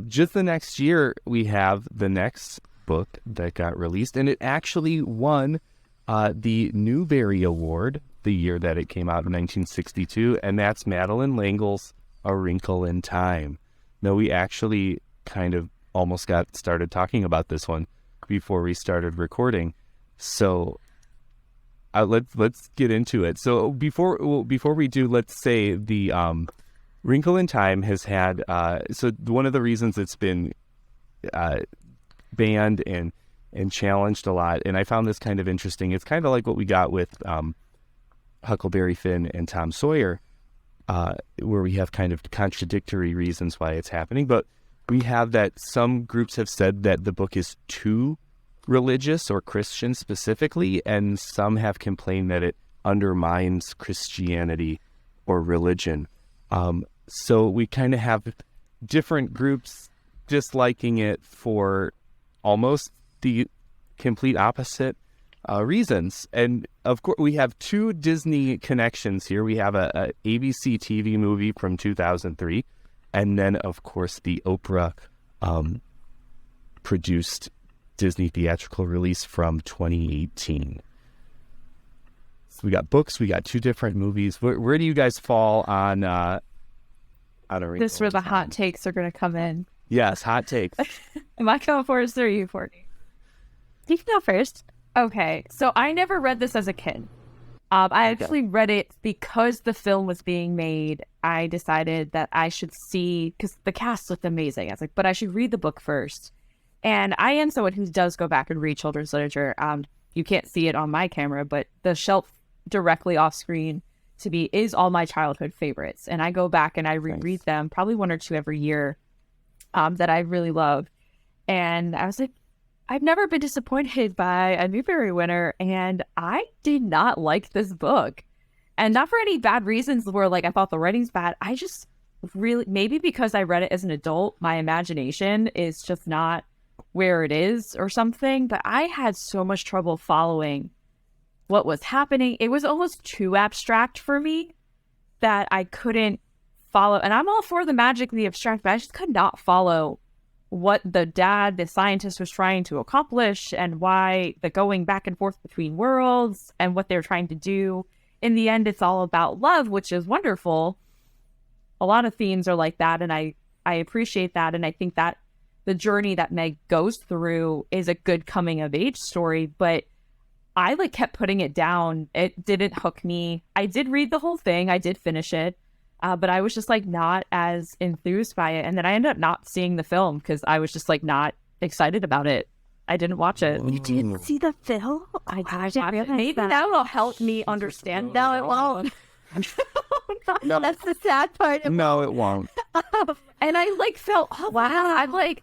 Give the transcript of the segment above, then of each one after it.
Just the next year, we have the next book that got released, and it actually won the Newbery Award the year that it came out in 1962, and that's Madeleine L'Engle's A Wrinkle in Time. Now, we actually kind of almost got started talking about this one before we started recording, so let's get into it. So before we do, let's say the Wrinkle in Time has had so one of the reasons it's been banned and challenged a lot, and I found this kind of interesting. It's kind of like what we got with Huckleberry Finn and Tom Sawyer, where we have kind of contradictory reasons why it's happening. But we have that some groups have said that the book is too religious or Christian specifically, and some have complained that it undermines Christianity or religion. So we kind of have different groups disliking it for almost the complete opposite reasons. And of course, we have two Disney connections here. We have a ABC TV movie from 2003, and then of course the Oprah produced Disney theatrical release from 2018. So we got books, we got two different movies. Where do you guys fall on A Wrinkle? This is where the hot takes are going to come in. Yes, hot takes. Am I going first or are you, Courtney? You can go first. Okay, so I never read this as a kid. I actually read it because the film was being made. I decided that I should see, because the cast looked amazing. I was like, but I should read the book first. And I am someone who does go back and read children's literature. You can't see it on my camera, but the shelf directly off screen to me is all my childhood favorites. And I go back and I reread them, probably one or two every year, that I really love. And I was like, I've never been disappointed by a Newbery winner, and I did not like this book. And not for any bad reasons where like I thought the writing's bad. I just really, maybe because I read it as an adult, my imagination is just not where it is or something, but I had so much trouble following what was happening. It was almost too abstract for me that I couldn't follow. And I'm all for the magic and the abstract, but I just could not follow what the scientist was trying to accomplish and why the going back and forth between worlds and what they're trying to do. In the end, it's all about love, which is wonderful. A lot of themes are like that, and I appreciate that. And I think that the journey that Meg goes through is a good coming of age story, but I like kept putting it down. It didn't hook me. I did read the whole thing. I did finish it. But I was just like not as enthused by it. And then I ended up not seeing the film because I was just like not excited about it. I didn't watch it. You didn't see the film? I didn't realize Maybe that will help me understand. No, it won't. No, that's the sad part. No, it won't. And I like felt, oh wow, I'm like,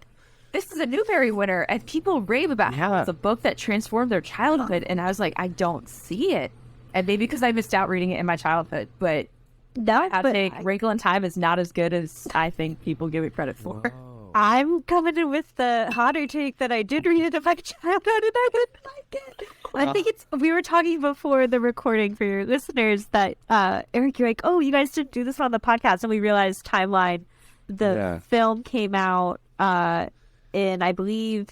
this is a Newbery winner. And people rave about how it's a book that transformed their childhood. And I was like, I don't see it. And maybe because I missed out reading it in my childhood. But no, I think Wrinkle in Time is not as good as I think people give it credit for. Whoa. I'm coming in with the hotter take that I did read it in my childhood and I didn't like it. I think we were talking before the recording for your listeners that Eric, you're like, oh, you guys didn't do this on the podcast. And we realized timeline. The film came out in, I believe,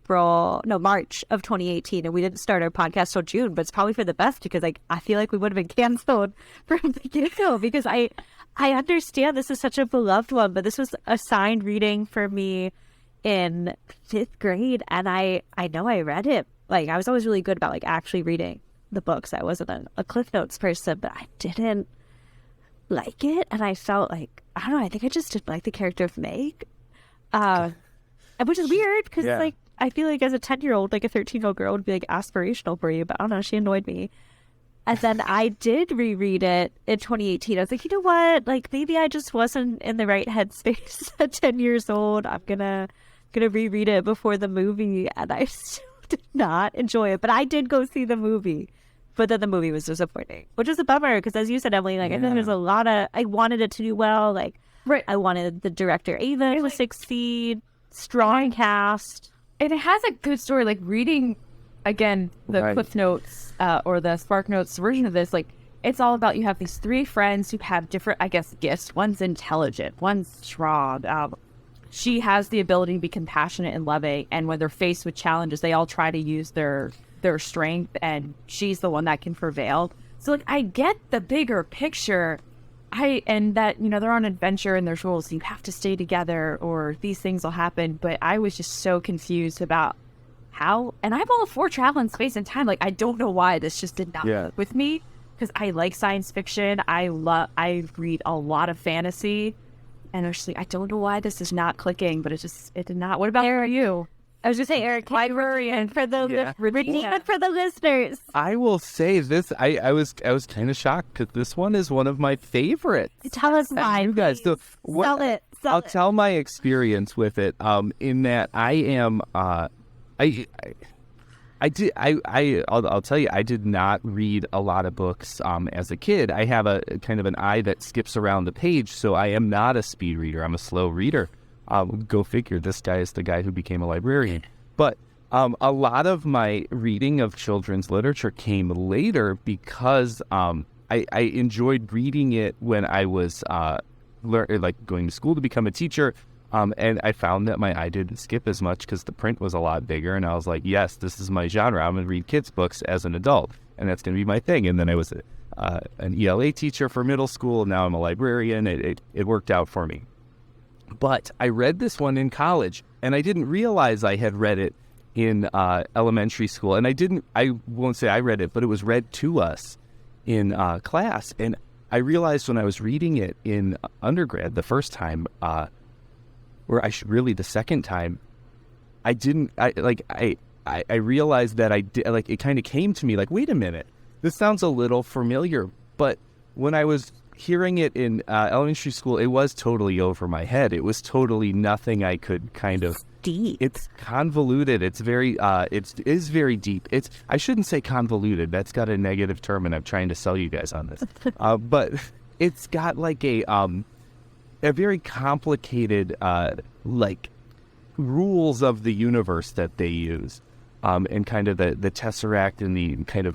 March of 2018, and we didn't start our podcast till June, but it's probably for the best because I feel like we would have been canceled from the get-go because I understand this is such a beloved one, but this was assigned reading for me in 5th grade, and I know I read it. Like, I was always really good about like actually reading the books. I wasn't a Cliff Notes person, but I didn't like it, and I felt like, I don't know, I think I just didn't like the character of Meg. Which is weird because like I feel like as a 10-year-old, like a 13-year-old girl would be like aspirational for you, but I don't know, she annoyed me. And then I did reread it in 2018. I was like, you know what? Like maybe I just wasn't in the right headspace at 10 years old. I'm gonna reread it before the movie, and I still did not enjoy it. But I did go see the movie. But then the movie was disappointing, which is a bummer because, as you said, Emily, like I think there's a lot of I wanted it to do well. Like I wanted the director Ava to succeed. Strong cast. And it has a good story. Like reading again the Cliff Notes or the Spark Notes version of this, like it's all about you have these 3 friends who have different, I guess, gifts. One's intelligent, one's strong, she has the ability to be compassionate and loving, and when they're faced with challenges, they all try to use their strength, and she's the one that can prevail. So like, I get the bigger picture. And that, they're on an adventure and there's rules. You have to stay together or these things will happen. But I was just so confused about how, and I'm all for travel in space and time. Like, I don't know why this just did not work with me, because I like science fiction. I read a lot of fantasy, and actually, I don't know why this is not clicking, but it did not. What about you? I was going to say, Eric, librarian for the for the listeners. I will say this. I was kind of shocked because this one is one of my favorites. Tell us why, you guys. So I'll tell my experience with it. In that I am, I'll tell you, I did not read a lot of books as a kid. I have a kind of an eye that skips around the page, so I am not a speed reader. I'm a slow reader. Go figure, this guy is the guy who became a librarian. But a lot of my reading of children's literature came later because I enjoyed reading it when I was going to school to become a teacher. And I found that my eye didn't skip as much because the print was a lot bigger. And I was like, yes, this is my genre. I'm going to read kids' books as an adult, and that's going to be my thing. And then I was an ELA teacher for middle school. Now I'm a librarian. It worked out for me. But I read this one in college, and I didn't realize I had read it in elementary school. And I won't say I read it, but it was read to us in class. And I realized when I was reading it in undergrad the first time, the second time, I realized that I did, like, it kind of came to me like, wait a minute, this sounds a little familiar. But when I was hearing it in elementary school, it was totally over my head. It was totally nothing I could kind of... Deep. It's convoluted. It's very, it is very deep. I shouldn't say convoluted. That's got a negative term, and I'm trying to sell you guys on this. But it's got like a very complicated, rules of the universe that they use, and kind of the Tesseract and the kind of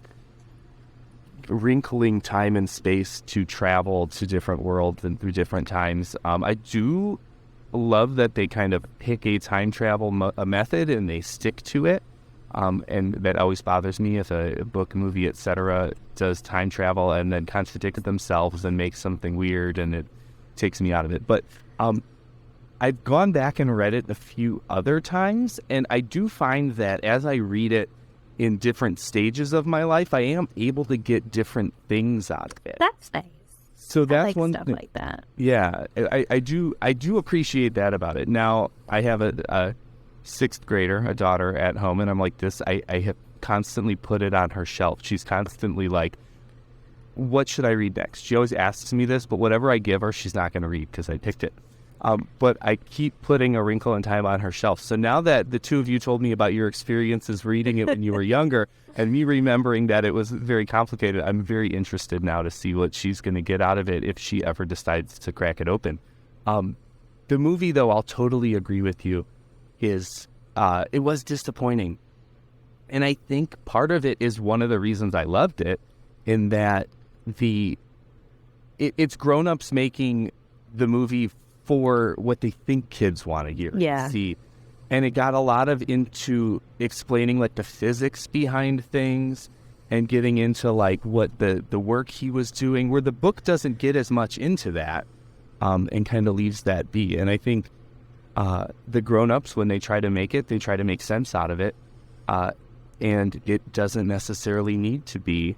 wrinkling time and space to travel to different worlds and through different times. I do love that they kind of pick a time travel method and they stick to it. And that always bothers me if a book, movie, etc. does time travel and then contradict themselves and make something weird, and it takes me out of it. But I've gone back and read it a few other times, and I do find that as I read it in different stages of my life, I am able to get different things out of it. That's nice. So that's like one stuff thing. Like that. Yeah, I do appreciate that about it. Now I have a sixth grader, a daughter at home, and I'm like this. I have constantly put it on her shelf. She's constantly like, "What should I read next?" She always asks me this, but whatever I give her, she's not going to read because I picked it. But I keep putting A Wrinkle in Time on her shelf. So now that the two of you told me about your experiences reading it when you were younger, and me remembering that it was very complicated, I'm very interested now to see what she's going to get out of it if she ever decides to crack it open. The movie, though, I'll totally agree with you, is it was disappointing. And I think part of it is one of the reasons I loved it, in that it's grown-ups making the movie for what they think kids want to hear. Yeah. See. And it got a lot of into explaining like the physics behind things and getting into like what the work he was doing, where the book doesn't get as much into that, and kind of leaves that be. And I think the grown-ups, when they try to make it, they try to make sense out of it. And it doesn't necessarily need to be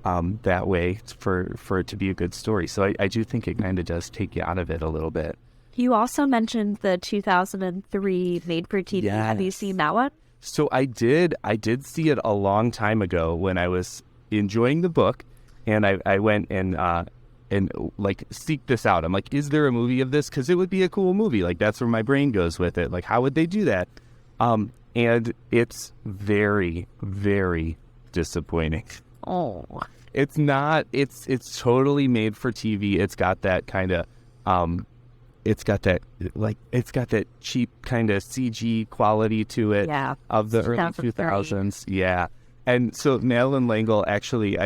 that way for it to be a good story. So I do think it kind of does take you out of it a little bit. You also mentioned the 2003 made-for-TV. Yes. Have you seen that one? So I did see it a long time ago when I was enjoying the book, and I went and like seek this out. I'm like, is there a movie of this? Because it would be a cool movie. Like, that's where my brain goes with it. Like, how would they do that? And it's very, very disappointing. Oh, It's not. It's totally made for TV. It's got that kind of, it's got that cheap kind of CG quality to it. Yeah, Of the early 2000s. Yeah. And so Madeleine L'Engle, actually,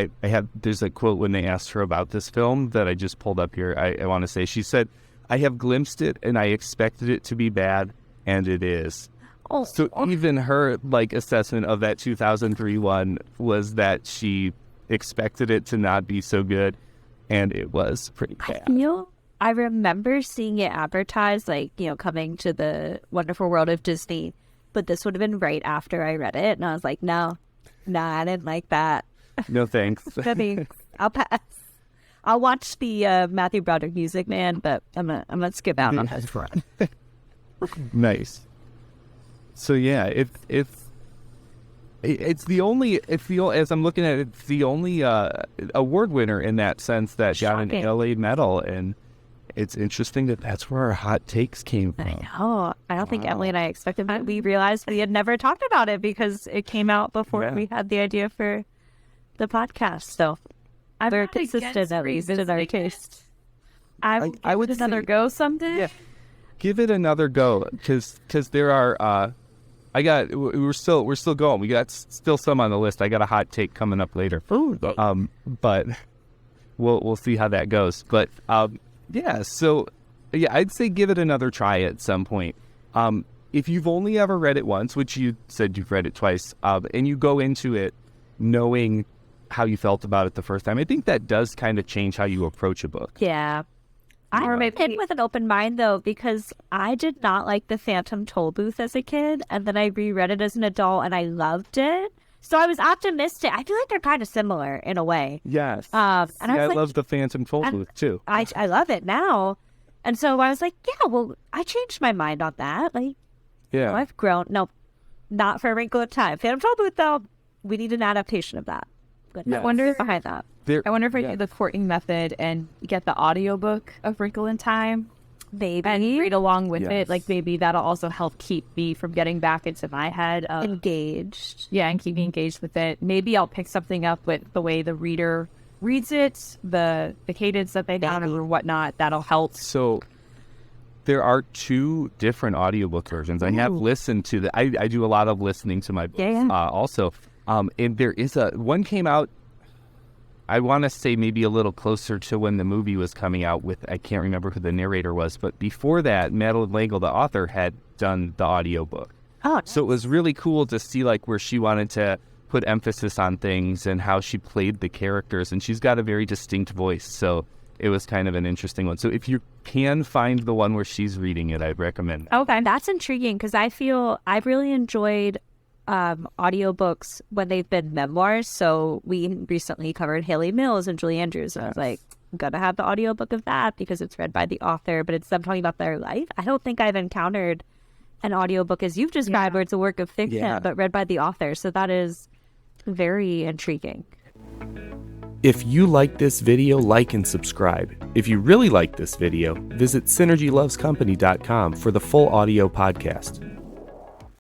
there's a quote when they asked her about this film that I just pulled up here. I want to say, she said, I have glimpsed it, and I expected it to be bad, and it is. Oh, So even her assessment of that 2003 one was that she expected it to not be so good, and it was pretty bad. I remember seeing it advertised, coming to the wonderful world of Disney, but this would have been right after I read it, and I was like, no, I didn't like that. No thanks. I'll pass. I'll watch the Matthew Broderick Music Man, but I'm gonna skip out on his front. Nice. So yeah, it's the only, as I'm looking at it, it's the only award winner in that sense that got an LA medal, and it's interesting that that's where our hot takes came from. I know. I don't think Emily and I expected it. We realized we had never talked about it because it came out before we had the idea for the podcast. So we're consistent at least in our taste. I would another go someday. Yeah, give it another go because there are. We're still going. We got still some on the list. I got a hot take coming up later. Ooh. But we'll see how that goes. But so I'd say give it another try at some point. If you've only ever read it once, which you said you've read it twice, and you go into it knowing how you felt about it the first time, I think that does kind of change how you approach a book. Yeah. I went in with an open mind, though, because I did not like The Phantom Tollbooth as a kid, and then I reread it as an adult, and I loved it. So I was optimistic. I feel like they're kind of similar in a way. Yes. And I love The Phantom Tollbooth, too. I love it now. And so I was like, yeah, well, I changed my mind on that. I've grown. No, not for A Wrinkle in Time. Phantom Tollbooth, though, we need an adaptation of that. But I wonder behind that. I wonder if I do the Courtney method and get the audiobook of Wrinkle in Time. Maybe. And read along with it. Maybe that'll also help keep me from getting back into my head. Engaged. Yeah, and keep me engaged with it. Maybe I'll pick something up with the way the reader reads it, the cadence that they have or whatnot. That'll help. So there are 2 different audiobook versions. I have listened to I do a lot of listening to my books also. And there is one came out, I want to say maybe a little closer to when the movie was coming out with, I can't remember who the narrator was, but before that, Madeleine, Engle, the author, had done the audiobook. Oh, nice. So it was really cool to see where she wanted to put emphasis on things and how she played the characters. And she's got a very distinct voice. So it was kind of an interesting one. So if you can find the one where she's reading it, I'd recommend that. Okay, that's intriguing because I feel I've really enjoyed audiobooks when they've been memoirs. So we recently covered Haley Mills and Julie Andrews, and I was like, I'm gonna have the audiobook of that because it's read by the author, but it's them talking about their life. I don't think I've encountered an audiobook as you've described where it's a work of fiction but read by the author. So that is very intriguing. If you like this video, like and subscribe. If you really like this video, visit synergylovescompany.com for the full audio podcast.